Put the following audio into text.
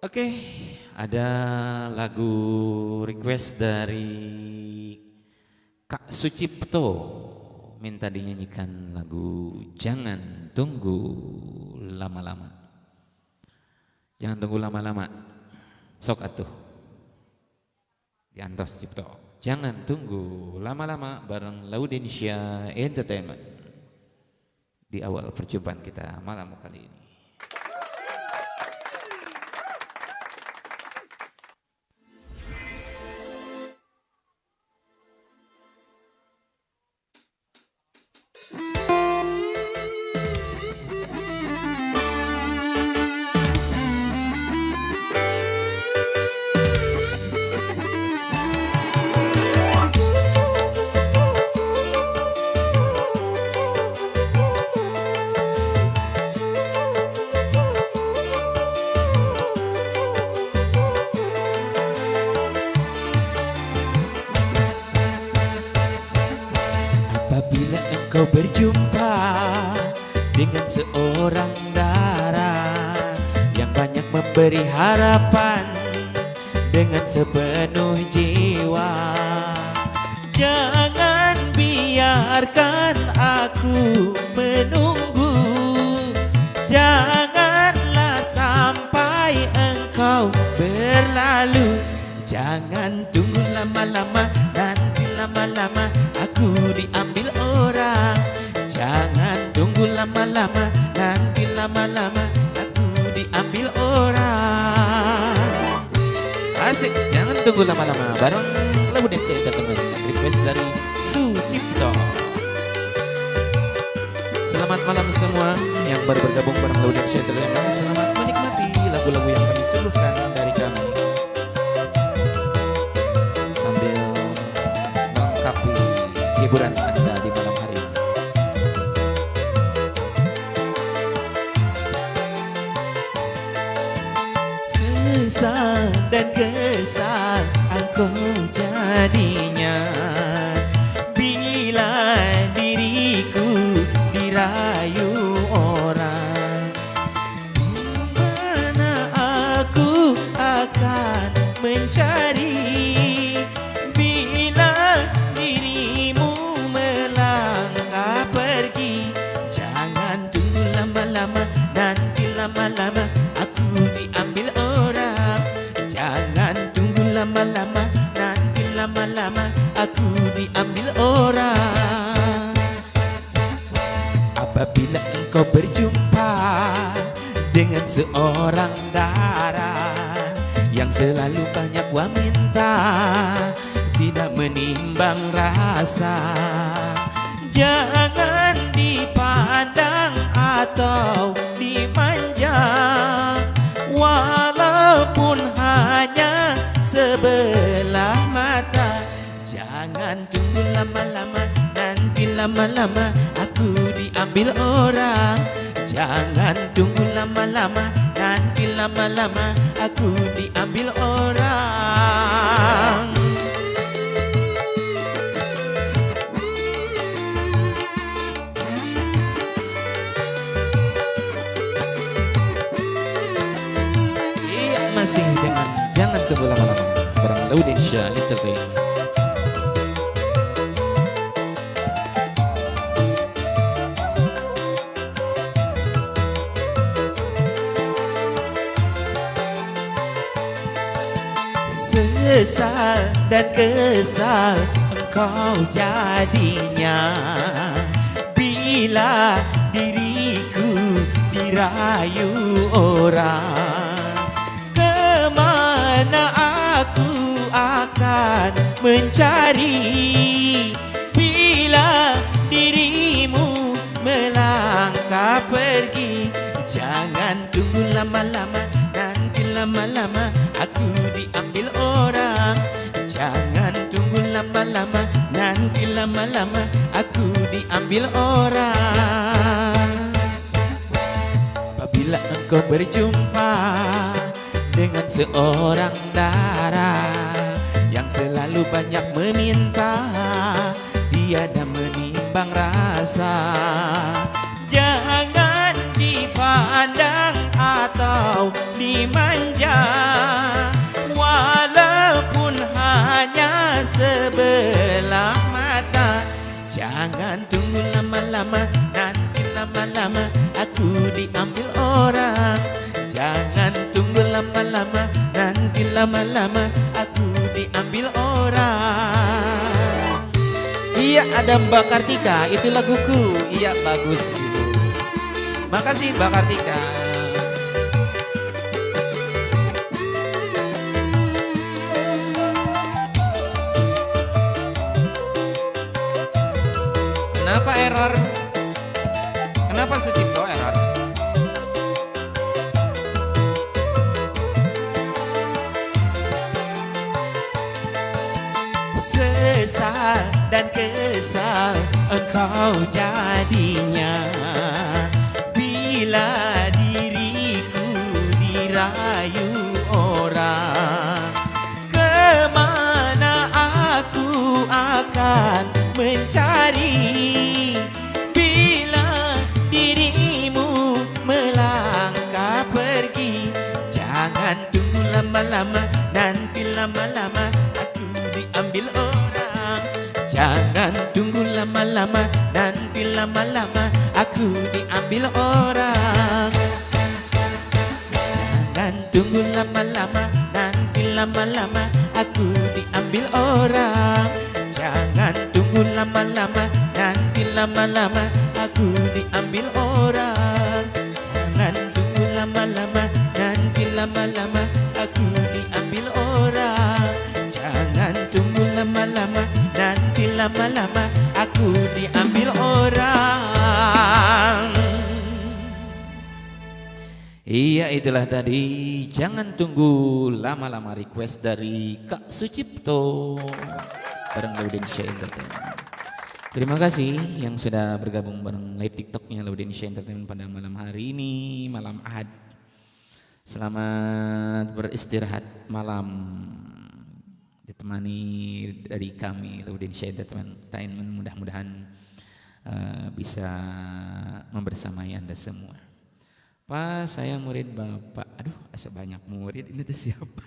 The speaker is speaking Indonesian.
Oke, ada lagu request dari Kak Sucipto, minta dinyanyikan lagu Jangan Tunggu Lama-Lama. Jangan tunggu lama-lama. Sok atuh. Diantos Cipto. Jangan tunggu lama-lama bareng Laudensia Entertainment di awal perjumpaan kita malam kali ini. Apabila engkau berjumpa dengan seorang darah yang banyak memberi harapan dengan sepenuh jiwa, jangan biarkan aku menunggu. Janganlah sampai engkau berlalu. Jangan tunggu lama-lama, nanti lama-lama aku diambil orang. Jangan tunggu lama-lama, nanti lama-lama aku diambil orang. Asik, jangan tunggu lama-lama bareng Laudensia Entertainment. Request dari Sucipto. Selamat malam semua yang baru bergabung bareng Laudensia Entertainment. Selamat menikmati lagu-lagu yang kami suguhkan dari kami sambil melengkapi hiburan Anda di malam hari ini. Sesal dan kesal aku jadinya bila diriku dirayu orang. Mana aku akan mencari bila dirimu melangkah pergi. Jangan tunggu lama-lama, nanti lama-lama aku diambil orang. Jangan tunggu lama-lama, nanti lama-lama aku diambil orang. Apabila engkau berjumpa dengan seorang darah yang selalu banyak meminta, tidak menimbang rasa, jangan dipandang atau dimanja, walaupun hanya sebelah mata. Jangan tunggu lama-lama, nanti lama-lama aku diambil orang. Jangan tunggu lama-lama, nanti lama-lama aku diambil orang. Iya, masih dengan Jangan Tunggu Lama-Lama bareng Laudensia Entertainment. Sesal dan kesal engkau jadinya bila diriku dirayu orang. Kemana aku akan mencari bila dirimu melangkah pergi. Jangan tunggu lama-lama, nanti lama-lama aku diambil orang. Jangan tunggu lama-lama, nanti lama-lama aku diambil orang. Apabila engkau berjumpa dengan seorang darah yang selalu banyak meminta, tiada menimbang rasa, jangan dipandang atau dimanja, walaupun hanya sebelah mata. Jangan tunggu lama-lama, nanti lama-lama aku diambil orang. Jangan tunggu lama-lama, nanti lama-lama aku diambil orang. Iya, ada Mbak Kartika, itu laguku. Iya, bagus itu. Makasih Mbak Kartika. Kenapa error? Kenapa Sucipto error? Sesal dan kesal engkau jadinya bila diriku dirayu orang. Kemana aku akan mencari bila dirimu melangkah pergi. Jangan tunggu lama-lama, nanti lama-lama aku diambil orang. Jangan tunggu lama-lama, nanti lama-lama aku diambil orang. Jangan tunggu lama-lama, nanti lama-lama aku diambil orang. Jangan tunggu lama-lama, nanti lama-lama aku diambil orang. Jangan tunggu lama-lama, nanti lama-lama aku diambil orang. Jangan tunggu lama-lama, nanti lama-lama aku diambil orang. Iya, itulah tadi Jangan Tunggu Lama-Lama, request dari Kak Sucipto bareng Laudensia Entertainment. Terima kasih yang sudah bergabung bareng live TikToknya Laudensia Entertainment pada malam hari ini, malam Ahad. Selamat beristirahat malam, ditemani dari kami Laudensia Entertainment. Mudah-mudahan bisa membersamai Anda semua. Pak, saya murid Bapak. Aduh, asa banyak murid, ini tuh siapa?